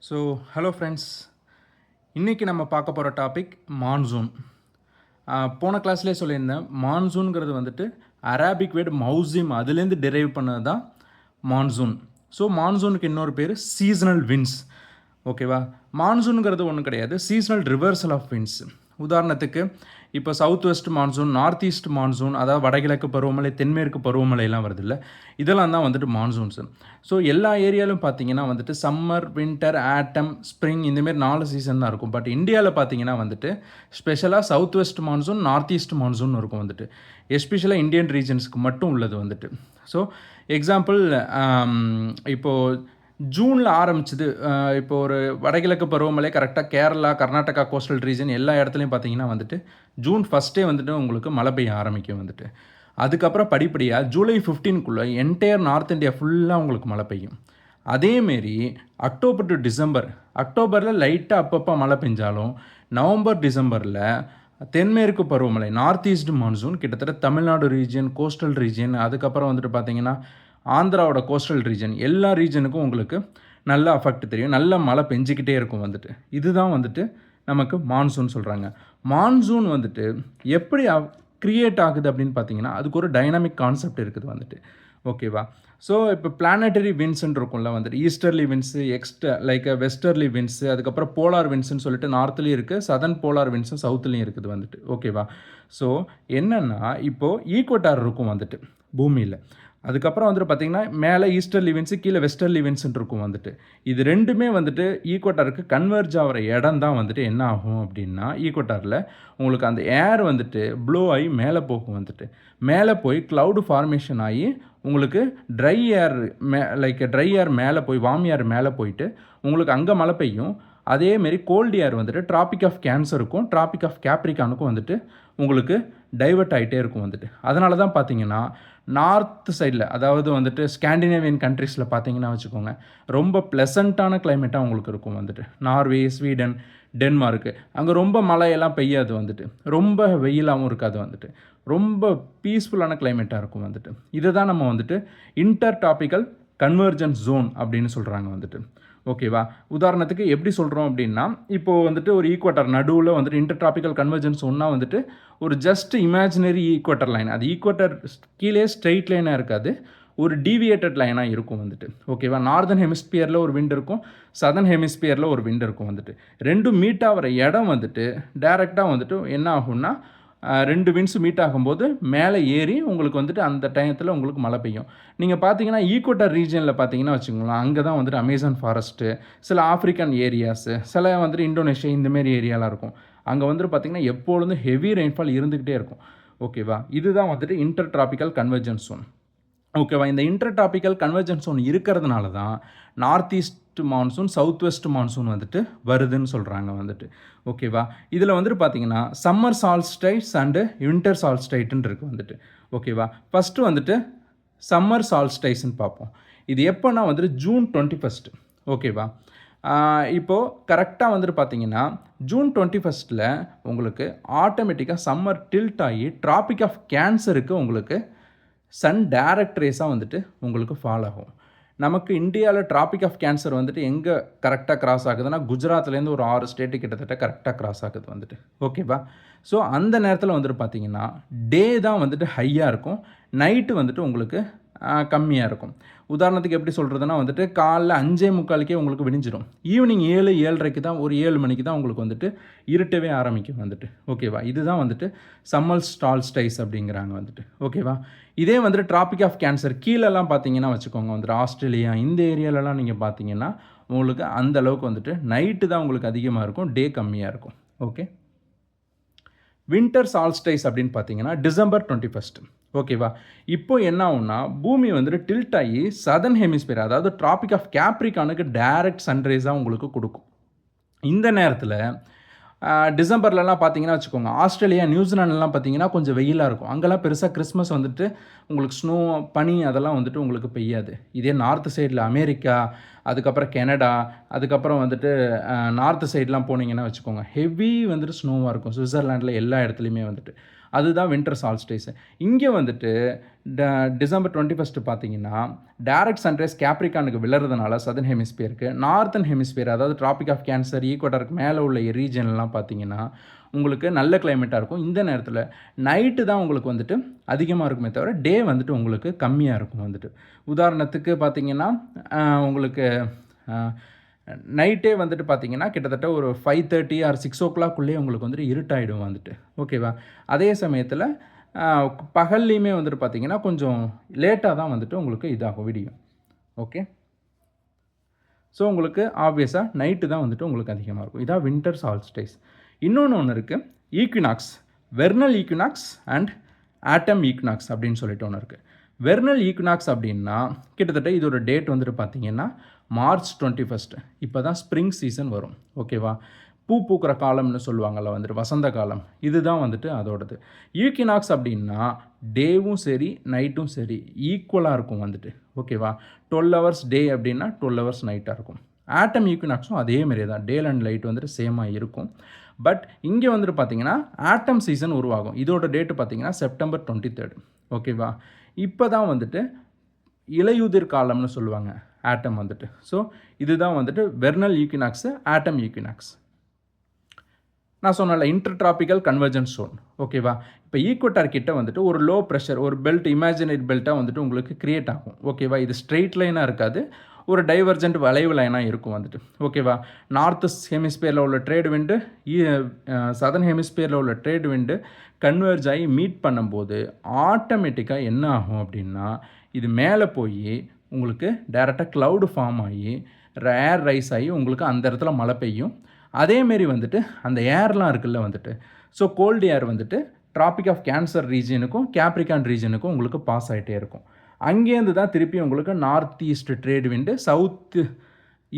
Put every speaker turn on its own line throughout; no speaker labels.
So hello friends, இன்றைக்கி நம்ம பார்க்க போகிற டாபிக் மான்சூன். போன கிளாஸ்லேயே சொல்லியிருந்தேன், மான்சூனுங்கிறது வந்துட்டு அராபிக் வேர்டு மௌசிம், அதுலேருந்து டெரைவ் பண்ணது தான் மான்சூன். ஸோ மான்சூனுக்கு இன்னொரு பேர் சீசனல் வின்ஸ். ஓகேவா? மான்சூனுங்கிறது ஒன்றும் கிடையாது, சீசனல் ரிவர்சல் ஆஃப் வின்ஸ். உதாரணத்துக்கு இப்போ south west monsoon, north east monsoon, அதாவது வடகிழக்கு பருவமழை, தென்மேற்கு பருவமழைலாம் வருது இல்லை, இதெல்லாம் தான் வந்துட்டு மான்சூன்ஸு. ஸோ எல்லா ஏரியாலும் பார்த்தீங்கன்னா வந்துட்டு சம்மர், வின்டர், ஆட்டம், ஸ்ப்ரிங், இந்தமாரி 4 சீசன் தான் இருக்கும். பட் இந்தியாவில் பார்த்தீங்கன்னா வந்துட்டு ஸ்பெஷலாக south west monsoon, north east monsoon இருக்கும் வந்துட்டு, எஸ்பெஷலாக இந்தியன் ரீஜன்ஸ்க்கு மட்டும் உள்ளது வந்துட்டு. ஸோ எக்ஸாம்பிள், இப்போது ஜூனில் ஆரம்பிச்சது. இப்போ ஒரு வடகிழக்கு பருவமழை கரெக்டாக கேரளா, கர்நாடகா கோஸ்டல் ரீஜன் எல்லா இடத்துலையும் பார்த்தீங்கன்னா வந்துட்டு ஜூன் ஃபஸ்ட்டே வந்துட்டு உங்களுக்கு மழை பெய்ய ஆரம்பிக்கும் வந்துட்டு. அதுக்கப்புறம் படிப்படியாக ஜூலை 15க்குள்ளே என்டையர் நார்த் இந்தியா ஃபுல்லாக உங்களுக்கு மழை பெய்யும். அதேமாரி அக்டோபர் டு டிசம்பர், அக்டோபரில் லைட்டாக அப்பப்போ மழை பெஞ்சாலும் நவம்பர் டிசம்பரில் தென்மேற்கு பருவமழை, நார்த் ஈஸ்ட் மான்சூன் கிட்டத்தட்ட தமிழ்நாடு ரீஜன், கோஸ்டல் ரீஜன், அதுக்கப்புறம் வந்துட்டு பார்த்தீங்கன்னா ஆந்திராவோட கோஸ்டல் ரீஜன், எல்லா ரீஜனுக்கும் உங்களுக்கு நல்ல அஃபெக்ட் தெரியும், நல்ல மழை பெஞ்சிக்கிட்டே இருக்கும் வந்துட்டு. இதுதான் வந்துட்டு நமக்கு மான்சூன் சொல்கிறாங்க. மான்சூன் வந்துட்டு எப்படி க்ரியேட் ஆகுது அப்படின்னு பார்த்தீங்கன்னா, அதுக்கு ஒரு டைனாமிக் கான்செப்ட் இருக்குது வந்துட்டு. ஓகேவா? ஸோ இப்போ பிளானட்டரி வின்ஸ்ன்னு இருக்கும்ல வந்துட்டு, ஈஸ்டர்லி வின்ஸு, வெஸ்டர்லி வின்ஸு, அதுக்கப்புறம் போலார் வின்ஸ்ன்னு சொல்லிட்டு நார்த்லேயும் இருக்குது, சதர்ன் போலார் வின்ஸும் சவுத்துலேயும் இருக்குது வந்துட்டு. ஓகேவா? ஸோ என்னென்னா, இப்போது ஈக்குவட்டார் இருக்கும் வந்துட்டு பூமியில். அதுக்கப்புறம் வந்துட்டு பார்த்திங்கன்னா மேலே ஈஸ்டர்லி வின்ஸு, கீழே வெஸ்டர்லி வின்ஸ்ன்னு இருக்கும் வந்துட்டு. இது ரெண்டுமே வந்துட்டு ஈக்குவட்டாருக்கு கன்வெர்ஜ் ஆகிற இடம் தான் வந்துட்டு என்ன ஆகும் அப்படின்னா, ஈக்குவட்டாரில் உங்களுக்கு அந்த ஏர் வந்துட்டு ப்ளோ ஆகி மேலே போகும் வந்துட்டு. மேலே போய் க்ளவுடு ஃபார்மேஷன் ஆகி உங்களுக்கு ட்ரை ஏர் மேலே போய், வார்ம் ஏர் மேலே போயிட்டு உங்களுக்கு அங்கே மழை பெய்யும். அதேமாரி கோல்டு ஏர் வந்துட்டு ட்ராபிக் ஆஃப் கேன்சருக்கும் ட்ராபிக் ஆஃப் கேப்ரிகானுக்கும் வந்துட்டு உங்களுக்கு டைவர்ட் ஆகிட்டே இருக்கும் வந்துட்டு. அதனால தான் பார்த்தீங்கன்னா நார்த் சைடில், அதாவது வந்துட்டு ஸ்காண்டினேவியன் கண்ட்ரீஸில் பார்த்தீங்கன்னா வச்சுக்கோங்க, ரொம்ப ப்ளசண்ட்டான கிளைமேட்டாக உங்களுக்கு இருக்கும் வந்துட்டு. நார்வே, ஸ்வீடன், டென்மார்க்கு, அங்கே ரொம்ப மழையெல்லாம் பெய்யாது வந்துட்டு, ரொம்ப வெயிலாகவும் இருக்காது வந்துட்டு, ரொம்ப பீஸ்ஃபுல்லான கிளைமேட்டாக இருக்கும் வந்துட்டு. இதை தான் நம்ம வந்துட்டு இன்டர் டாபிக்கல் கன்வர்ஜன்ஸ் ஜோன் அப்படின்னு சொல்கிறாங்க வந்துட்டு. ஓகேவா? உதாரணத்துக்கு எப்படி சொல்கிறோம் அப்படின்னா, இப்போது வந்துட்டு ஒரு ஈக்குவேட்டர் நடுவில் வந்துட்டு இன்டர்ட்ராபிக்கல் கன்வர்ஜன்ஸ் சொன்னால் வந்துட்டு ஒரு ஜஸ்ட் இமேஜினரி ஈக்குவேட்டர் லைன், அது ஈக்குவேட்டர் கீழே ஸ்ட்ரெயிட் லைனாக இருக்காது, ஒரு டீவியேட்டட் லைனாக இருக்கும் வந்துட்டு. ஓகேவா? நார்தன் ஹெமிஸ்பியரில் ஒரு விண்ட் இருக்கும், சதர்ன் ஹெமிஸ்பியரில் ஒரு விண்ட் இருக்கும் வந்துட்டு. ரெண்டும் மீட் ஆகிற இடம் வந்துட்டு டேரெக்டாக வந்துட்டு என்ன ஆகும்னா, 2 விண்ட்ஸ் மீட் ஆகும்போது மேலே ஏறி உங்களுக்கு வந்துட்டு அந்த டயத்தில் உங்களுக்கு மழை பெய்யும். நீங்கள் பார்த்தீங்கன்னா ஈக்குவட்டர் ரீஜனில் பார்த்தீங்கன்னா வச்சுக்கோங்களேன், அங்கே தான் வந்துட்டு அமேசான் ஃபாரஸ்ட்டு, சில ஆஃப்ரிக்கன் ஏரியாஸு, சில வந்துட்டு இந்தோனேஷியா, இந்தமாரி ஏரியாலாம் இருக்கும். அங்கே வந்துட்டு பார்த்திங்கன்னா எப்பொழுதும் ஹெவி ரெயின்ஃபால் இருந்துக்கிட்டே இருக்கும். ஓகேவா? இதுதான் வந்துட்டு இன்டர் ட்ராபிக்கல் கன்வர்ஜன்ஸ் ஜோன். ஓகேவா? இந்த இன்டர் ட்ராபிக்கல் கன்வர்ஜன்ஸ் ஜோன் இருக்கிறதுனால தான் north east monsoon, south west monsoon வந்துட்டு வருதுன்னு சொல்கிறாங்க வந்துட்டு. ஓகேவா? இதில் வந்துட்டு பார்த்தீங்கன்னா சம்மர் சால்ஸ்டைட்ஸ் அண்டு வின்டர் சால்ஸ்டைட்டுன்னு இருக்குது வந்துட்டு. ஓகேவா? ஃபஸ்ட்டு வந்துட்டு சம்மர் சால்ஸ்டைஸ்ன்னு பார்ப்போம். இது எப்போனா வந்துட்டு ஜூன் 21. ஓகேவா? இப்போது கரெக்டாக வந்துட்டு பார்த்தீங்கன்னா ஜூன் 21 உங்களுக்கு ஆட்டோமேட்டிக்காக சம்மர் டில்ட் ஆகி ட்ராபிக் ஆஃப் கேன்சருக்கு உங்களுக்கு சன் டைரக்ட் ரேஸாக வந்துட்டு உங்களுக்கு ஃபால் ஆகும். நமக்கு இந்தியாவில் ட்ராபிக் ஆஃப் கேன்சர் வந்துட்டு எங்கே கரெக்டாக கிராஸ் ஆகுதுன்னா, குஜராத்லேருந்து ஒரு 6 ஸ்டேட்டு கிட்டத்தட்ட கரெக்டாக கிராஸ் ஆகுது வந்துட்டு. ஓகேவா? ஸோ அந்த நேரத்தில் வந்துட்டு பார்த்தீங்கன்னா டே தான் வந்துட்டு ஹையாக இருக்கும், நைட்டு வந்துட்டு உங்களுக்கு கம்மியாக இருக்கும். உதாரணத்துக்கு எப்படி சொல்கிறதுனா வந்துட்டு காலைல 5:45 உங்களுக்கு விடிஞ்சிடும், ஈவினிங் 7:30 தான், ஒரு 7 மணிக்கு தான் உங்களுக்கு வந்துட்டு இருட்டவே ஆரம்பிக்கும் வந்துட்டு. ஓகேவா? இதுதான் வந்துட்டு சம்மர் சால்ஸ்டைஸ் அப்படிங்கிறாங்க வந்துட்டு. ஓகேவா? இதே வந்துட்டு ட்ராபிக் ஆஃப் கேன்சர் கீழெல்லாம் பார்த்தீங்கன்னா வச்சுக்கோங்க வந்துட்டு, ஆஸ்திரேலியா இந்த ஏரியாலலாம் நீங்கள் பார்த்தீங்கன்னா உங்களுக்கு அந்த அளவுக்கு வந்துட்டு நைட்டு தான் உங்களுக்கு அதிகமாக இருக்கும், டே கம்மியாக இருக்கும். ஓகே. வின்டர் சால்ஸ்டைஸ் அப்படின்னு பார்த்தீங்கன்னா டிசம்பர் 21. ஓகேவா? இப்போ என்ன ஆகும்னா பூமி வந்துட்டு டில்ட் ஆகி சதர்ன் ஹெமிஸ்பியர், அதாவது ட்ராபிக் ஆஃப் கேப்ரிகானுக்கு டைரக்ட் சன்ரைஸாக உங்களுக்கு கொடுக்கும். இந்த நேரத்தில் டிசம்பர்லலாம் பார்த்தீங்கன்னா வச்சுக்கோங்க, ஆஸ்திரேலியா, நியூசிலாண்ட்லாம் பார்த்தீங்கன்னா கொஞ்சம் வெயிலாக இருக்கும். அங்கெல்லாம் பெருசாக கிறிஸ்மஸ் வந்துட்டு உங்களுக்கு ஸ்னோ, பனி அதெல்லாம் வந்துட்டு உங்களுக்கு பெய்யாது. இதே நார்த் சைடில் அமெரிக்கா, அதுக்கப்புறம் கெனடா, அதுக்கப்புறம் வந்துட்டு நார்த் சைட்லாம் போனீங்கன்னா வச்சுக்கோங்க, ஹெவி வந்துட்டு ஸ்னோவாக இருக்கும். சுவிட்சர்லாண்டில் எல்லா இடத்துலையுமே வந்துட்டு அதுதான் வின்டர் சால்ஸ்டிஸ். இங்கே வந்துட்டு டிசம்பர் 21 பார்த்தீங்கன்னா டைரக்ட் சன்ரைஸ் கேப்ரிகானுக்கு விழுறதுனால சதர்ன் ஹெமிஸ்பியருக்கு, நார்த்தன் ஹெமிஸ்பியர் அதாவது ட்ராபிக் ஆஃப் கேன்சர் ஈக்குவட்டருக்கு மேலே உள்ள ரீஜன்லாம் பார்த்தீங்கன்னா உங்களுக்கு நல்ல கிளைமேட்டாக இருக்கும். இந்த நேரத்தில் நைட்டு தான் உங்களுக்கு வந்துட்டு அதிகமாக இருக்குமே தவிர டே வந்துட்டு உங்களுக்கு கம்மியாக இருக்கும் வந்துட்டு. உதாரணத்துக்கு பார்த்தீங்கன்னா உங்களுக்கு நைட்டே வந்துட்டு பார்த்தீங்கன்னா கிட்டத்தட்ட ஒரு 5:30 ஆர் 6 o'clockக்குள்ளேயே உங்களுக்கு வந்துட்டு இருட்டாயிடும் வந்துட்டு. ஓகேவா? அதே சமயத்தில் பகல்லையுமே வந்துட்டு பார்த்தீங்கன்னா கொஞ்சம் லேட்டாக தான் வந்துட்டு உங்களுக்கு இதாகும் விடியும். ஓகே. ஸோ உங்களுக்கு ஆப்வியஸாக நைட்டு தான் வந்துட்டு உங்களுக்கு அதிகமாக இருக்கும். இதான் வின்டர் சால்ஸ்டிஸ். இன்னொன்று இருக்குது, equinox, vernal equinox and autumn equinox அப்படின்னு சொல்லிட்டு ஒன்று இருக்குது. வெர்னல் ஈக்வினாக்ஸ் அப்படின்னா கிட்டத்தட்ட இதோட டேட் வந்துட்டு பார்த்தீங்கன்னா மார்ச் 21. இப்போ தான் ஸ்ப்ரிங் சீசன் வரும். ஓகேவா? பூ பூக்கிற காலம்னு சொல்லுவாங்கள்ல வந்துட்டு வசந்த காலம், இதுதான் வந்துட்டு அதோடது. ஈக்வினாக்ஸ் அப்படின்னா டேவும் சரி நைட்டும் சரி ஈக்குவலாக இருக்கும் வந்துட்டு. ஓகேவா? 12 hours டே அப்படின்னா 12 hours நைட்டாக இருக்கும். ஆட்டம் ஈக்வினாக்ஸும் அதே மாதிரி தான், டே அண்ட் லைட் வந்துட்டு சேமாக இருக்கும். பட் இங்கே வந்துட்டு பார்த்தீங்கன்னா ஆட்டம் சீசன் உருவாகும். இதோட டேட்டு பார்த்தீங்கன்னா செப்டம்பர் 23. ஓகேவா? இப்போ தான் வந்துட்டு இலையுதிர் காலம்னு சொல்லுவாங்க ஆட்டம் வந்துட்டு. ஸோ இதுதான் வந்துட்டு வெர்னல் ஈக்வினாக்ஸு, ஆட்டம் ஈக்வினாக்ஸ். நான் சொன்னல இன்டர்ட்ராபிக்கல் கன்வர்ஜென்ஸ் ஜோன். ஓகேவா? இப்போ ஈக்குவட்டார் கிட்ட வந்துட்டு ஒரு லோ ப்ரெஷர், ஒரு பெல்ட், இமேஜினரி பெல்ட்டாக வந்துட்டு உங்களுக்கு க்ரியேட் ஆகும். ஓகேவா? இது ஸ்ட்ரெயிட் லைனாக இருக்காது, ஒரு டைவர்ஜென்ட் வளைவு லைனாக இருக்கும் வந்துட்டு. ஓகேவா? நார்த் ஹெமிஸ்பியரில் உள்ள ட்ரேட் விண்டு சதர்ன் ஹெமிஸ்பியரில் உள்ள ட்ரேட் விண்டு கன்வெர்ஜ் ஆகி மீட் பண்ணும்போது ஆட்டோமேட்டிக்காக என்ன ஆகும் அப்படின்னா இது மேலே போய் உங்களுக்கு டைரெக்டாக க்ளவுடு ஃபார்ம் ஆகி ஏர் ரைஸ் ஆகி உங்களுக்கு அந்த இடத்துல மழை பெய்யும். அதேமாரி வந்துட்டு அந்த ஏர்லாம் இருக்குல்ல வந்துட்டு, ஸோ கோல்டு ஏர் வந்துட்டு ட்ராபிக் ஆஃப் கேன்சர் ரீஜனுக்கும் கேப்ரிகான் ரீஜனுக்கும் உங்களுக்கு பாஸ் ஆகிட்டே இருக்கும். அங்கேருந்து தான் திருப்பி உங்களுக்கு நார்த் ஈஸ்ட் ட்ரேட் விண்டு, சவுத்து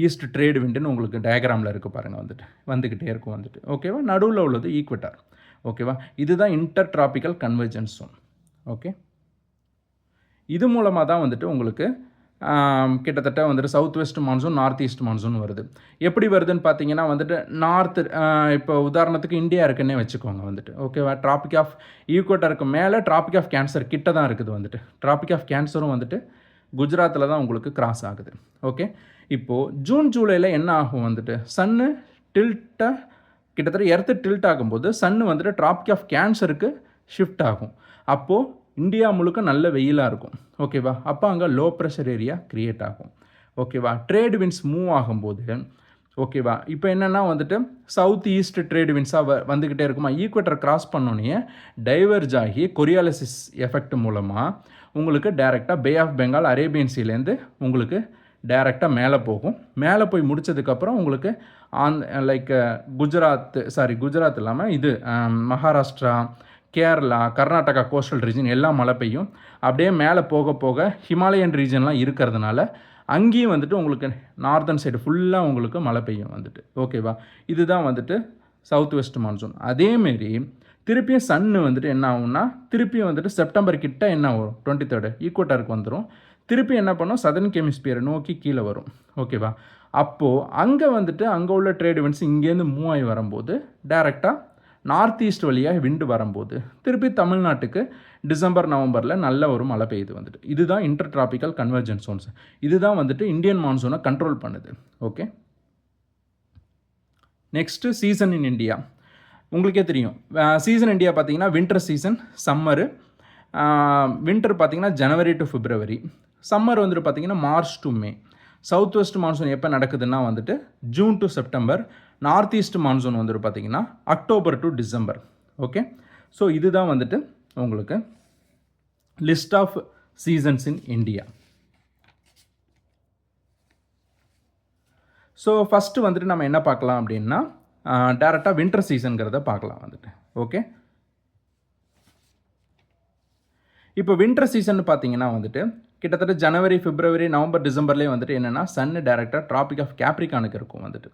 ஈஸ்ட் ட்ரேட் விண்டுன்னு உங்களுக்கு டயக்ராமில் இருக்குது பாருங்கள் வந்துட்டு வந்துக்கிட்டே இருக்கும் வந்துட்டு. ஓகேவா? நடுவில் உள்ளது ஈக்வட்டார். ஓகேவா? இதுதான் inter tropical convergence zone. Okay. இது மூலமாக தான் வந்துட்டு உங்களுக்கு கிட்டத்தட்ட வந்துட்டு south west monsoon, north east monsoon வருது. எப்படி வருதுன்னு பார்த்தீங்கன்னா வந்துட்டு நார்த்து, இப்போ உதாரணத்துக்கு இந்தியா இருக்குன்னே வச்சுக்கோங்க வந்துட்டு. ஓகேவா? ட்ராபிக் ஆஃப் ஈக்குவட்டருக்கு மேலே ட்ராபிக் ஆஃப் கேன்சர் கிட்ட தான் இருக்குது வந்துட்டு. ட்ராபிக் ஆஃப் கேன்சரும் வந்துட்டு குஜராத்தில் தான் உங்களுக்கு கிராஸ் ஆகுது. ஓகே. இப்போது ஜூன் ஜூலையில் என்ன ஆகும் வந்துட்டு, சன்னு டில்ட்டாக கிட்டத்தட்ட எர்த்து டில்ட் ஆகும்போது சன்னு வந்துட்டு ட்ராபிக் ஆஃப் கேன்சருக்கு ஷிஃப்ட் ஆகும். அப்போது இந்தியா முழுக்க நல்ல வெயிலாக இருக்கும். ஓகேவா? அப்போ அங்கே லோ ப்ரெஷர் ஏரியா க்ரியேட் ஆகும். ஓகேவா? ட்ரேட் வின்ஸ் மூவ் ஆகும்போது ஓகேவா இப்போ என்னென்னா வந்துட்டு சவுத் ஈஸ்ட் ட்ரேட் வின்ஸாக வந்துக்கிட்டே இருக்குமா, ஈக்குவேட்டர் கிராஸ் பண்ணோன்னே டைவர்ஜ் ஆகி கொரியாலிசிஸ் எஃபெக்ட் மூலமாக உங்களுக்கு டைரெக்டாக பே ஆஃப் பெங்கால், அரேபியன் சீலேருந்து உங்களுக்கு டைரெக்டாக மேலே போகும். மேலே போய் முடித்ததுக்கப்புறம் உங்களுக்கு லைக் குஜராத் இல்லாமல் இது மகாராஷ்டிரா, கேரளா, கர்நாடகா கோஸ்டல் ரீஜன் எல்லாம் மழை பெய்யும். அப்படியே மேலே போக போக ஹிமாலயன் ரீஜன்லாம் இருக்கிறதுனால அங்கேயும் வந்துட்டு உங்களுக்கு நார்தன் சைடு ஃபுல்லாக உங்களுக்கு மழை பெய்யும் வந்துட்டு. ஓகேவா? இதுதான் வந்துட்டு சவுத் வெஸ்ட் மான்சூன். அதேமாரி திருப்பியும் சன்னு வந்துட்டு என்ன ஆகும்னா திருப்பியும் வந்துட்டு செப்டம்பர் கிட்ட என்ன வரும், 23 ஈக்குவட்டருக்கு வந்துடும். திருப்பி என்ன பண்ணும், சதர்ன் ஹெமிஸ்பியரை நோக்கி கீழே வரும். ஓகேவா? அப்போது அங்கே வந்துட்டு அங்கே உள்ள ட்ரேட் இவெண்ட்ஸ் இங்கேருந்து மூவ் ஆகி வரும்போது டைரெக்டாக நார்த் ஈஸ்ட் வழியாக விண்டு வரும்போது திருப்பி தமிழ்நாட்டுக்கு டிசம்பர் நவம்பரில் நல்ல ஒரு மழை பெய்யுது வந்துட்டு. இதுதான் இன்டர் ட்ராபிக்கல் கன்வர்ஜென்ஸ் ஜோன்ஸ். இதுதான் வந்துட்டு இந்தியன் மான்சூனை கண்ட்ரோல் பண்ணுது. Okay. Next season in India. உங்களுக்கே தெரியும் சீசன் இந்தியா பார்த்தீங்கன்னா வின்டர் சீசன், சம்மரு. வின்டர் பார்த்தீங்கன்னா ஜனவரி டு பிப்ரவரி, சம்மர் வந்துட்டு பார்த்தீங்கன்னா March to May. South west monsoon எப்போ நடக்குதுன்னா வந்துட்டு June to September. North east monsoon வந்துட்டு பார்த்தீங்கன்னா October to December. Okay. So இதுதான் வந்துட்டு உங்களுக்கு list of seasons in India. So first வந்துட்டு நம்ம என்ன பார்க்கலாம் அப்படின்னா டேரெக்டாக வின்டர் சீசனுங்கிறத பார்க்கலாம் வந்துட்டு. ஓகே. இப்போ வின்டர் சீசன் பார்த்தீங்கன்னா வந்துட்டு கிட்டத்தட்ட ஜனவரி, பிப்ரவரி, நவம்பர், டிசம்பர்லேயே வந்துட்டு என்னென்னா சன்னு டேரெக்டாக ட்ராபிக் ஆஃப் கேப்ரிகானுக்கு இருக்கும் வந்துட்டு.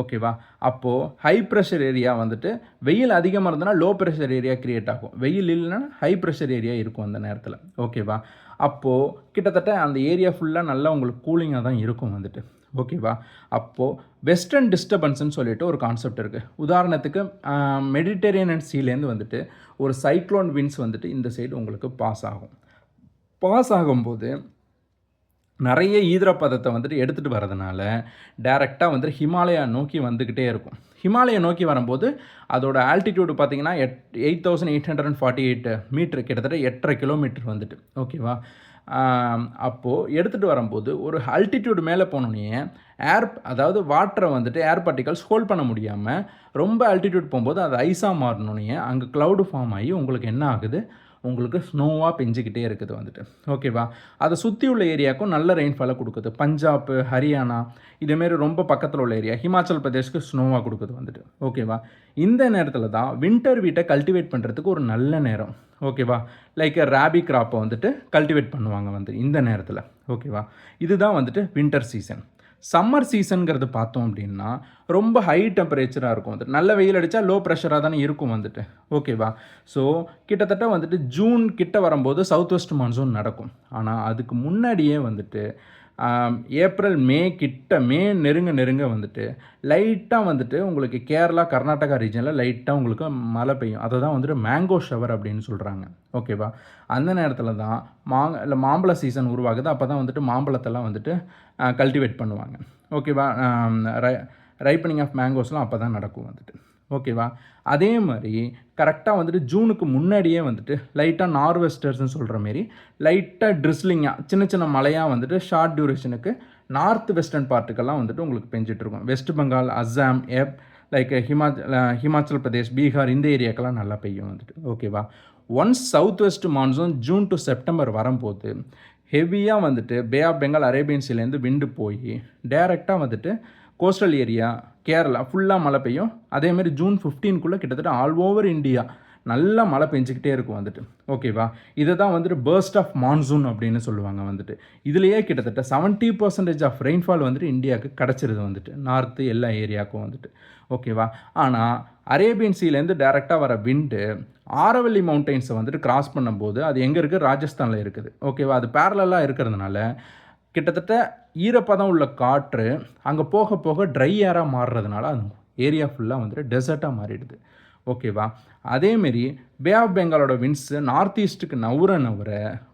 ஓகேவா? அப்போது ஹை ப்ரெஷர் ஏரியா வந்துட்டு வெயில் அதிகமாக இருந்ததுன்னா லோ ப்ரெஷர் ஏரியா க்ரியேட் ஆகும், வெயில் இல்லைன்னா ஹை ப்ரெஷர் ஏரியா இருக்கும் அந்த நேரத்தில். ஓகேவா? அப்போது கிட்டத்தட்ட அந்த ஏரியா ஃபுல்லாக நல்லா உங்களுக்கு கூலிங்காக தான் இருக்கும் வந்துட்டு. ஓகேவா? அப்போது வெஸ்டர்ன் டிஸ்டர்பன்ஸ்ன்னு சொல்லிட்டு ஒரு கான்செப்ட் இருக்குது. உதாரணத்துக்கு மெடிட்டரேனியன் சீலேருந்து வந்துட்டு ஒரு சைக்ளோன் விண்ட்ஸ் வந்துட்டு இந்த சைடு உங்களுக்கு பாஸ் ஆகும். பாஸ் ஆகும்போது நிறைய ஈரப்பதத்தை வந்துட்டு எடுத்துகிட்டு வரதுனால டைரெக்டாக வந்துட்டு ஹிமாலயா நோக்கி வந்துக்கிட்டே இருக்கும். ஹிமாலயா நோக்கி வரும்போது அதோட ஆல்டிடியூடு பார்த்தீங்கன்னா 8848 மீட்ரு, கிட்டத்தட்ட 8.5 கிலோமீட்டர் வந்துட்டு. ஓகேவா? அப்போது எடுத்துகிட்டு வரும்போது ஒரு அல்டிடியூடு மேலே போனோடனே அதாவது வாட்டரை வந்துட்டு ஏர் பார்ட்டிகல்ஸ் ஹோல்ட் பண்ண முடியாமல் ரொம்ப அல்டிடியூட் போகும்போது அது ஐஸாக மாறினோடனே அங்கே க்ளவுடு ஃபார்ம் ஆகி உங்களுக்கு என்ன ஆகுது, உங்களுக்கு ஸ்னோவாக பெஞ்சிக்கிட்டே இருக்குது வந்துட்டு. ஓகேவா? அதை சுற்றி உள்ள ஏரியாவுக்கும் நல்ல ரெயின்ஃபாலை கொடுக்குது. பஞ்சாப், ஹரியானா இதேமாரி ரொம்ப பக்கத்தில் உள்ள ஏரியா ஹிமாச்சல் பிரதேஷ்க்கு ஸ்னோவாக கொடுக்குது வந்துட்டு. ஓகேவா? இந்த நேரத்தில் தான் வின்டர் வீட்டை கல்டிவேட் பண்ணுறதுக்கு ஒரு நல்ல நேரம். ஓகேவா? லைக் ராபி கிராப்பை வந்துட்டு கல்டிவேட் பண்ணுவாங்க வந்து இந்த நேரத்தில். ஓகேவா? இதுதான் வந்துட்டு வின்டர் சீசன். சம்மர் சீசனுங்கிறது பார்த்தோம் அப்படின்னா ரொம்ப ஹை டெம்பரேச்சராக இருக்கும் வந்துட்டு. நல்ல வெயில் அடித்தா லோ ப்ரெஷராக தானே இருக்கும் வந்துட்டு. ஓகேவா? ஸோ கிட்டத்தட்ட வந்துட்டு ஜூன் கிட்ட வரும்போது சவுத் வெஸ்ட் மான்சூன் நடக்கும். ஆனால் அதுக்கு முன்னாடியே வந்துட்டு ஏப்ரல் மே நெருங்க வந்துட்டு லைட்டாக வந்துட்டு உங்களுக்கு கேரளா கர்நாடகா ரீஜனில் லைட்டாக உங்களுக்கு மழை பெய்யும். அதை தான் வந்துட்டு மேங்கோ ஷவர் அப்படின்னு சொல்கிறாங்க. ஓகேவா? அந்த நேரத்தில் தான் மாம்பழ சீசன் உருவாகுது. அப்போ தான் வந்துட்டு மாம்பழத்தெல்லாம் வந்துட்டு கல்டிவேட் பண்ணுவாங்க. ஓகேவா? ரைப்பனிங் ஆஃப் மேங்கோஸ்லாம் அப்போ தான் நடக்கும் வந்துட்டு. ஓகேவா? அதே மாதிரி கரெக்டாக வந்துட்டு ஜூனுக்கு முன்னாடியே வந்துட்டு லைட்டாக நார்வெஸ்டர்ஸ்னு சொல்கிற மாரி லைட்டாக ட்ரிஸ்லிங்காக சின்ன மழையாக வந்துட்டு ஷார்ட் டியூரேஷனுக்கு நார்த் வெஸ்டர்ன் பார்ட்டுக்கெல்லாம் வந்துட்டு உங்களுக்கு பெஞ்சிட்ருக்கும். வெஸ்ட் பெங்கால், அஸ்ஸாம், லைக் ஹிமாச்சல் பிரதேஷ், பீகார் இந்த ஏரியாக்கெல்லாம் நல்லா பெய்யும் வந்துட்டு. ஓகேவா? Once south west monsoon June to September வரும்போது ஹெவியாக வந்துட்டு பே ஆஃப் பெங்கால், அரேபியன் சீலேருந்து விண்டு போய் டைரெக்டாக வந்துட்டு கோஸ்டல் ஏரியா கேரளா ஃபுல்லாக மழை பெய்யும். அதேமாதிரி ஜூன் 15 கிட்டத்தட்ட ஆல் ஓவர் இந்தியா நல்லா மழை பெஞ்சிக்கிட்டே இருக்கும் வந்துட்டு. ஓகேவா? இதை தான் வந்துட்டு பர்ஸ்ட் ஆஃப் மான்சூன் அப்படின்னு சொல்லுவாங்க வந்துட்டு. இதுலேயே கிட்டத்தட்ட 70% ஆஃப் ரெயின்ஃபால் வந்துட்டு இந்தியாவுக்கு கிடச்சிருது வந்துட்டு, நார்த்து எல்லா ஏரியாவுக்கும் வந்துட்டு. ஓகேவா? ஆனால் அரேபியன் சீலேருந்து டைரெக்டாக வர விண்டு ஆரவல்லி மவுண்டெயின்ஸை வந்துட்டு கிராஸ் பண்ணும்போது அது எங்கே இருக்குது, ராஜஸ்தானில் இருக்குது. ஓகேவா? அது பேரலாக இருக்கிறதுனால கிட்டத்தட்ட ஈரப்பதம் உள்ள காற்று அங்கே போக போக ட்ரை ஏராக மாறுறதுனால அது ஏரியா ஃபுல்லாக வந்துட்டு டெசர்ட்டாக மாறிடுது. ஓகேவா? அதேமாரி பே ஆஃப் பெங்காலோட விண்ட்ஸு நார்த் ஈஸ்ட்டுக்கு நவுற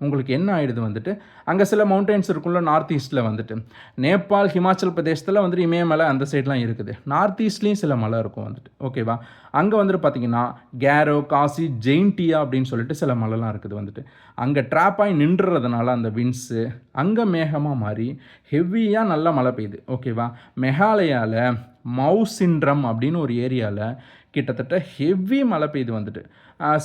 உங்களுக்கு என்ன ஆகிடுது வந்துட்டு, அங்கே சில மவுண்டெயின்ஸ் இருக்குள்ள நார்த் ஈஸ்ட்டில் வந்துட்டு நேபாள், ஹிமாச்சல் பிரதேசத்தில் வந்துட்டு இமயமலை அந்த சைட்லாம் இருக்குது. நார்த் ஈஸ்ட்லேயும் சில மலை இருக்கும் வந்துட்டு. ஓகேவா? அங்கே வந்துட்டு பார்த்திங்கன்னா கேரோ, காசி, ஜெயின்டியா அப்படின்னு சொல்லிட்டு சில மலைலாம் இருக்குது வந்துட்டு. அங்கே ட்ராப் ஆகி நின்றுறதுனால அந்த விண்ட்ஸு அங்கே மேகமாக மாறி ஹெவியாக நல்லா மழை பெய்யுது. ஓகேவா? மெகாலயாவில் மவுசின்ட்ரம் அப்படின்னு ஒரு ஏரியாவில் கிட்டத்தட்ட ஹெவி மழை பெய்யுது வந்துட்டு.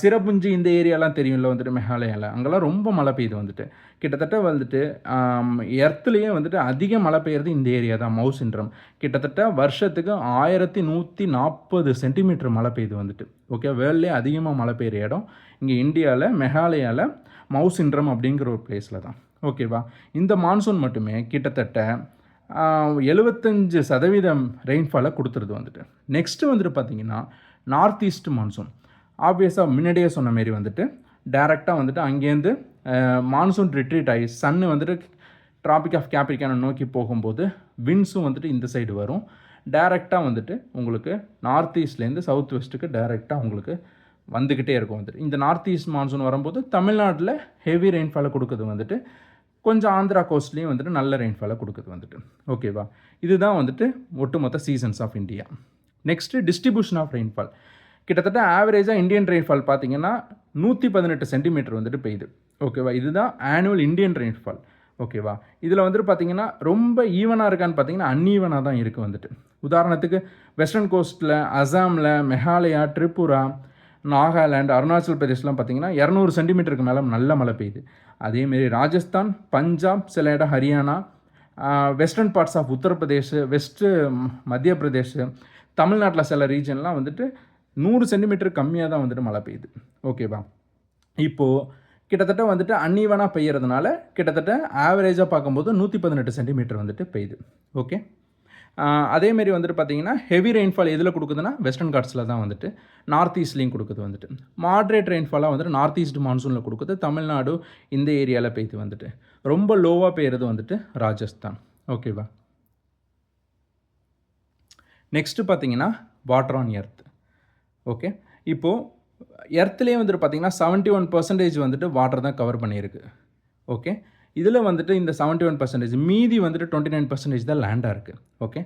சிரப்புஞ்சி இந்த ஏரியாலாம் தெரியும்ல வந்துட்டு மெகாலயாவில், அங்கெல்லாம் ரொம்ப மழை பெய்யுது வந்துட்டு. கிட்டத்தட்ட வந்துட்டு எர்த்துலேயே வந்துட்டு அதிக மழை பெய்யுறது இந்த ஏரியா தான், மவுசின்ட்ரம். கிட்டத்தட்ட வருஷத்துக்கு 1140 சென்டிமீட்டர் மழை பெய்யுது வந்துட்டு. ஓகே, வேர்ல்ட்லேயே அதிகமாக மழை பெய்கிற இடம் இங்கே இந்தியாவில் மெகாலயாவில் மவுசின்ட்ரம் அப்படிங்கிற ஒரு பிளேஸில் தான். ஓகேவா? இந்த மான்சூன் மட்டுமே கிட்டத்தட்ட 75% ரெயின்ஃபாலை கொடுத்துருது வந்துட்டு. நெக்ஸ்ட்டு வந்துட்டு பார்த்திங்கன்னா நார்த் ஈஸ்ட் மான்சூன். ஆப்வியஸாக முன்னாடியே சொன்ன மாரி வந்துட்டு டைரெக்டாக வந்துட்டு அங்கேருந்து மான்சூன் ரிட்ரீட் ஆகி சன்னு வந்துட்டு ட்ராபிக் ஆஃப் கேப்ரிகானை நோக்கி போகும்போது விண்ட்ஸும் வந்துட்டு இந்த சைடு வரும். டைரெக்டாக வந்துட்டு உங்களுக்கு நார்த் ஈஸ்ட்லேருந்து சவுத் வெஸ்ட்டுக்கு டைரெக்டாக உங்களுக்கு வந்துக்கிட்டே இருக்கும் வந்துட்டு. இந்த நார்த் ஈஸ்ட் மான்சூன் வரும்போது தமிழ்நாட்டில் ஹெவி ரெயின்ஃபாலை கொடுக்குது வந்துட்டு. கொஞ்சம் ஆந்திரா கோஸ்ட்லேயும் வந்துட்டு நல்ல ரெயின்ஃபாலை கொடுக்குது வந்துட்டு. ஓகேவா? இதுதான் வந்துட்டு ஒட்டுமொத்த seasons of India. Next distribution of rainfall. கிட்டத்தட்ட ஆவரேஜாக இந்தியன் ரெயின்ஃபால் பார்த்திங்கன்னா 118 சென்டிமீட்டர் வந்துட்டு பெய்யுது. ஓகேவா? இதுதான் ஆனுவல் இந்தியன் ரெயின்ஃபால். ஓகேவா? இதில் வந்துட்டு பார்த்திங்கன்னா ரொம்ப ஈவனாக இருக்கான்னு பார்த்தீங்கன்னா அன்ஈவனாக தான் இருக்குது வந்துட்டு. உதாரணத்துக்கு வெஸ்டர்ன் கோஸ்ட்டில், அசாமில், மெகாலயா, திரிபுரா, நாகாலாந்து, அருணாச்சல் பிரதேஷ்லாம் பார்த்திங்கன்னா 200 சென்டிமீட்டருக்கு மேலே நல்ல மழை பெய்யுது. அதேமாரி ராஜஸ்தான், பஞ்சாப், சில இடம் Haryana, western parts of Uttar Pradesh, Madhya Pradesh, தமிழ்நாட்டில் சில ரீஜன்லாம் வந்துட்டு 100 சென்டிமீட்டர் கம்மியாக தான் வந்துட்டு மழை பெய்யுது. ஓகேவா? இப்போது கிட்டத்தட்ட வந்துட்டு அன்ஈவனாக பெய்யறதுனால கிட்டத்தட்ட ஆவரேஜாக பார்க்கும்போது 118 சென்டிமீட்டர் வந்துட்டு பெய்யுது. ஓகே, அதேமாரி வந்துட்டு பார்த்திங்கன்னா ஹெவி ரெயின்ஃபால் எதில் கொடுக்குதுன்னா வெஸ்டர்ன் காட்ஸில் தான் வந்துட்டு, நார்த் ஈஸ்ட்லேயும் கொடுக்குது வந்துட்டு. மாட்ரேட் ரெயின்ஃபாலாக வந்துட்டு நார்த் ஈஸ்ட் மான்சூனில் கொடுக்குது. தமிழ்நாடு இந்த ஏரியாவில் பெய்யுது வந்துட்டு. ரொம்ப லோவாக பெய்யுறது வந்துட்டு ராஜஸ்தான். ஓகேவா? நெக்ஸ்ட்டு பார்த்தீங்கன்னா வாட்டர் ஆன் எர்த். ஓகே, இப்போது எர்த்துலேயே வந்துட்டு பார்த்தீங்கன்னா 71% வந்துட்டு வாட்டர் தான் கவர் பண்ணியிருக்கு. ஓகே, இதில் வந்துட்டு இந்த 71% மீதி வந்துட்டு 29% தான் லேண்டாக இருக்குது. ஓகே,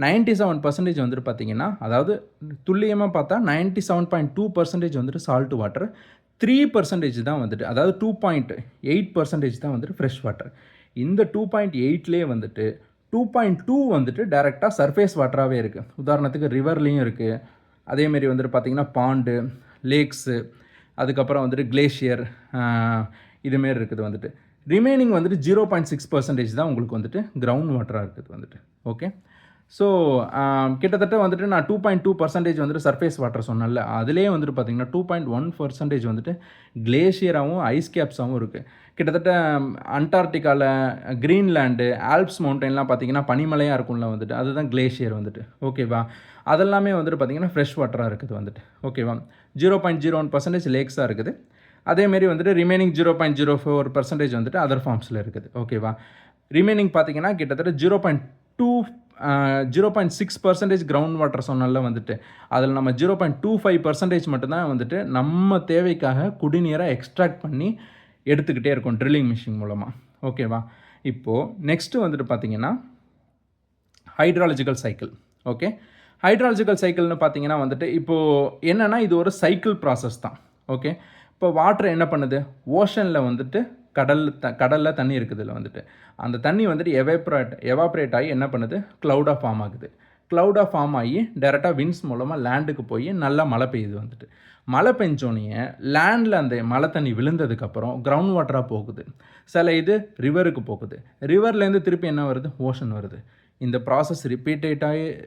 97% வந்துட்டு பார்த்தீங்கன்னா, அதாவது துல்லியமாக பார்த்தா 97.2% வந்துட்டு சால்ட் வாட்டர், 3% தான் வந்துட்டு, அதாவது 2.8% தான் வந்துட்டு ஃப்ரெஷ் வாட்டர். இந்த 2.8லேயே வந்துட்டு 2.2 வந்துட்டு டைரெக்டாக சர்ஃபேஸ் வாட்டராகவே இருக்குது. உதாரணத்துக்கு ரிவர்லேயும் இருக்குது, அதேமாரி வந்துட்டு பார்த்திங்கன்னா பாண்டு, லேக்ஸு, அதுக்கப்புறம் வந்துட்டு கிளேஷியர், இதுமாரி இருக்குது வந்துட்டு. ரிமைனிங் வந்துட்டு 0.6% தான் உங்களுக்கு வந்துட்டு கிரவுண்ட் வாட்டராக இருக்குது வந்துட்டு. ஓகே, ஸோ கிட்டத்தட்ட வந்துட்டு நான் 2.2% வந்துட்டு சர்ஃபேஸ் வாட்டர் சொன்னேன்ல, அதிலே வந்துட்டு பார்த்திங்கன்னா 2.1% வந்துட்டு கிளேஷியராகவும் ஐஸ் கேப்ஸாகவும் இருக்குது. கிட்டத்தட்ட அண்டார்டிகாவில், கிரீன்லேண்டு, ஆல்ப்ஸ் மவுண்டன்லாம் பார்த்திங்கன்னா பனிமலையாக இருக்கும்ல வந்துட்டு, அதுதான் கிளேஷியர் வந்துட்டு. ஓகேவா, அதெல்லாமே வந்துட்டு பார்த்திங்கன்னா ஃப்ரெஷ் வாட்டராக இருக்குது வந்துட்டு. ஓகேவா, 0.01% லேக்ஸாக இருக்குது. அதேமாரி வந்துட்டு ரிமைனிங் 0.04% வந்துட்டு அதர் ஃபார்ம்ஸில் இருக்குது. ஓகேவா, ரிமைனிங் பார்த்திங்கன்னா கிட்டத்தட்ட 0.6% கிரவுண்ட் வாட்டர் சொன்னால வந்துட்டு, அதில் நம்ம 0.25% மட்டும்தான் வந்துட்டு நம்ம தேவைக்காக குடிநீரை எக்ஸ்ட்ராக்ட் பண்ணி எடுத்துக்கிட்டே இருக்கோம் ட்ரில்லிங் மிஷின் மூலமாக. ஓகேவா, இப்போது நெக்ஸ்ட்டு வந்துட்டு பார்த்திங்கன்னா ஹைட்ராலஜிக்கல் சைக்கிள். ஓகே, ஹைட்ராலஜிக்கல் சைக்கிள்னு பார்த்திங்கன்னா வந்துட்டு இப்போது என்னென்னா இது ஒரு சைக்கிள் ப்ராசஸ் தான். ஓகே, இப்போ வாட்டர் என்ன பண்ணுது, ஓஷனில் வந்துட்டு கடலில் தண்ணி இருக்குது. இதில் வந்துட்டு அந்த தண்ணி வந்துட்டு எவாப்ரேட் ஆகி என்ன பண்ணுது, க்ளவுடாக ஃபார்ம் ஆகுது. க்ளவுடாக ஃபார்ம் ஆகி டேரெக்டாக விண்ட்ஸ் மூலமாக லேண்டுக்கு போய் நல்லா மழை பெய்யுது வந்துட்டு. மழை பெஞ்சோடனே லேண்டில் அந்த மழை தண்ணி விழுந்ததுக்கப்புறம் கிரவுண்ட் வாட்டராக போகுது. சில இது ரிவருக்கு போகுது. ரிவர்லேருந்து திருப்பி என்ன வருது, ஓஷன் வருது. இந்த ப்ராசஸ்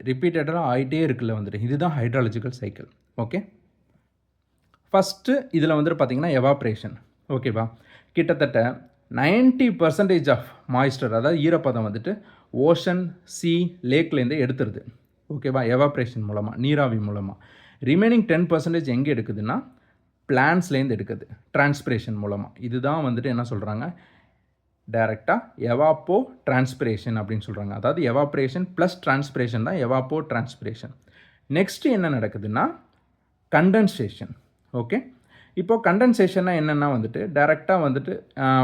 ரிப்பீட்டடாக ஆகிட்டே இருக்குல்ல வந்துட்டு. இதுதான் ஹைட்ராலஜிக்கல் சைக்கிள். ஓகே, ஃபஸ்ட்டு இதில் வந்துட்டு பார்த்திங்கன்னா எவாப்ரேஷன். ஓகேவா, கிட்டத்தட்ட 90% ஆஃப் மாய்ஸ்டர், அதாவது ஈரப்பதம் வந்துட்டு ஓஷன், சி, லேக்லேருந்து எடுத்துருது. ஓகேவா, எவாப்ரேஷன் மூலமாக, நீராவி மூலமாக. ரிமைனிங் 10% எங்கே எடுக்குதுன்னா பிளான்ஸ்லேருந்து எடுக்குது, டிரான்ஸ்பிரேஷன் மூலமாக. இதுதான் வந்துட்டு என்ன சொல்கிறாங்க, டைரெக்டாக எவாப்போ டிரான்ஸ்பிரேஷன் அப்படின்னு சொல்கிறாங்க. அதாவது எவாப்ரேஷன் ப்ளஸ் டிரான்ஸ்பிரேஷன் தான் எவாப்போ டிரான்ஸ்பிரேஷன். நெக்ஸ்ட்டு என்ன நடக்குதுன்னா கண்டென்சேஷன். ஓகே, இப்போது கண்டென்சேஷன்னா என்னென்னா வந்துட்டு டைரெக்டாக வந்துட்டு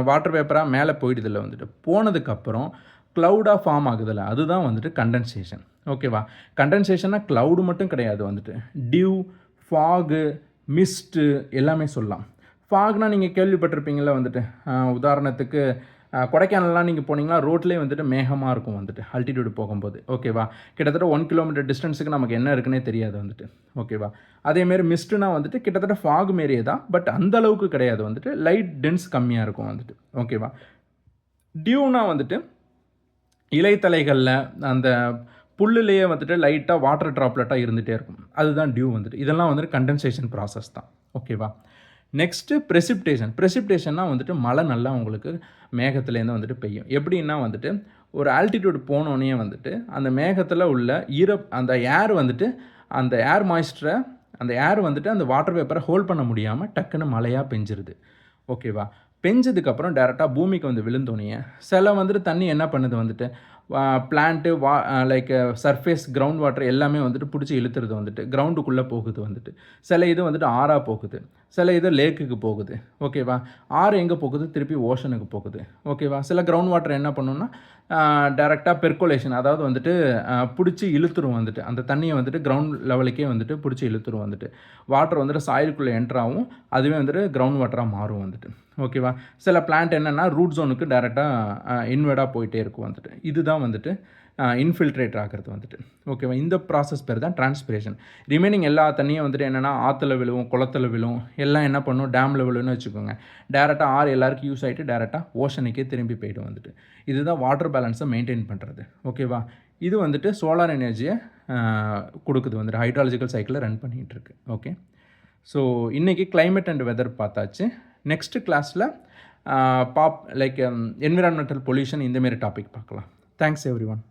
வாட்டர் வேப்பராக மேலே போயிடுதில்ல வந்துட்டு, போனதுக்கப்புறம் க்ளவுடாக ஃபார்ம் ஆகுதில்ல, அதுதான் வந்துட்டு கண்டென்சேஷன். ஓகேவா, கண்டென்சேஷன்னா க்ளவுடு மட்டும் கிடையாது வந்துட்டு, டியூ, ஃபாகு, மிஸ்ட்டு எல்லாமே சொல்லலாம். ஃபாக்னால் நீங்கள் கேள்விப்பட்டிருப்பீங்கள வந்துட்டு, உதாரணத்துக்கு கொடைக்கானல்லாம் நீங்கள் போனீங்கன்னா ரோட்லேயே வந்துட்டு மேகமாக இருக்கும் வந்துட்டு அல்டிடியூடு போகும்போது. ஓகேவா, கிட்டத்தட்ட 1 கிலோமீட்டர் டிஸ்டன்ஸுக்கு நமக்கு என்ன இருக்குன்னே தெரியாது வந்துட்டு. ஓகேவா, அதேமாரி மிஸ்ட்டுனா வந்துட்டு கிட்டத்தட்ட ஃபாக் மாரியே தான், பட் அந்தளவுக்கு கிடையாது வந்துட்டு, லைட் டென்ஸ் கம்மியாக இருக்கும் வந்துட்டு. ஓகேவா, டியூனா வந்துட்டு இலைத்தலைகளில் அந்த புல்லுலேயே வந்துட்டு லைட்டாக வாட்டர் ட்ராப்லெட்டாக இருந்துகிட்டே இருக்கும், அதுதான் டியூ வந்துட்டு. இதெல்லாம் வந்துட்டு கண்டென்சேஷன் ப்ராசஸ் தான். ஓகேவா, நெக்ஸ்ட்டு ப்ரெசிப்டேஷன்னா வந்துட்டு மழை நல்லா உங்களுக்கு மேகத்துலேருந்து வந்துட்டு பெய்யும். எப்படின்னா வந்துட்டு ஒரு ஆல்டிடியூட் போனோடனே வந்துட்டு அந்த மேகத்தில் உள்ள அந்த ஏர் வந்துட்டு அந்த ஏர் மாய்ஸ்டரை, அந்த ஏர் வந்துட்டு அந்த வாட்டர் வேப்பரை ஹோல்ட் பண்ண முடியாமல் டக்குன்னு மழையாக பெஞ்சிருது. ஓகேவா, பெஞ்சதுக்கப்புறம் டேரெக்டாக பூமிக்கு வந்து விழுந்தோடனே சில வந்துட்டு தண்ணி என்ன பண்ணுது வந்துட்டு plant like surface ground water எல்லாமே வந்துட்டு பிடிச்சி இழுத்துறது வந்துட்டு கிரவுண்டுக்குள்ளே போகுது வந்துட்டு. சில இது வந்துட்டு ஆறாக போகுது, சில இது லேக்குக்கு போகுது. ஓகேவா, ஆறு எங்கே போகுது, திருப்பி ஓஷனுக்கு போகுது. ஓகேவா, சில கிரவுண்ட் வாட்டர் என்ன பண்ணுன்னா டேரெக்டாக பெர்குலேஷன், அதாவது வந்துட்டு பிடிச்சி இழுத்துரும் வந்துட்டு, அந்த தண்ணியை வந்துட்டு கிரவுண்ட் லெவலுக்கே வந்துட்டு பிடிச்சி இழுத்துரும் வந்துட்டு. வாட்டர் வந்துட்டு சாயிலுக்குள்ளே என்ட்ராகும், அதுவே வந்துட்டு கிரவுண்ட் வாட்டராக மாறும் வந்துட்டு. ஓகேவா, சில பிளான்ட் என்னென்னா ரூட் ஜோனுக்கு டேரெக்டாக இன்வெர்டாக போயிட்டே இருக்கும் வந்துட்டு. இதுதான் வந்துட்டு இன்ஃபில்ட்ரேட் ஆகிறது வந்துட்டு. ஓகேவா, இந்த ப்ராசஸ் பேர் தான் டிரான்ஸ்பிரேஷன். ரிமைனிங் எல்லா தண்ணியும் வந்துட்டு என்னென்னா ஆற்றுல விழுவும், குளத்தில் விழுவும், எல்லாம் என்ன பண்ணும் டேமில் விழுன்னு வச்சுக்கோங்க. டேரெக்டாக ஆறு எல்லாருக்கும் யூஸ் ஆகிட்டு டேரெக்டாக ஓஷனுக்கே திரும்பி போய்டும் வந்துட்டு. இதுதான் வாட்டர் பேலன்ஸை மெயின்டைன் பண்ணுறது. ஓகேவா, இது வந்துட்டு சோலார் எனர்ஜியை கொடுக்குது வந்துட்டு, ஹைட்ராலஜிக்கல் சைக்கிளில் ரன் பண்ணிகிட்ருக்கு. ஓகே, ஸோ இன்றைக்கி கிளைமேட் அண்ட் வெதர் பார்த்தாச்சு. நெக்ஸ்ட்டு கிளாஸில் லைக் என்விரான்மெண்டல் பொல்யூஷன் இந்தமாரி டாபிக் பார்க்கலாம். Thanks every one.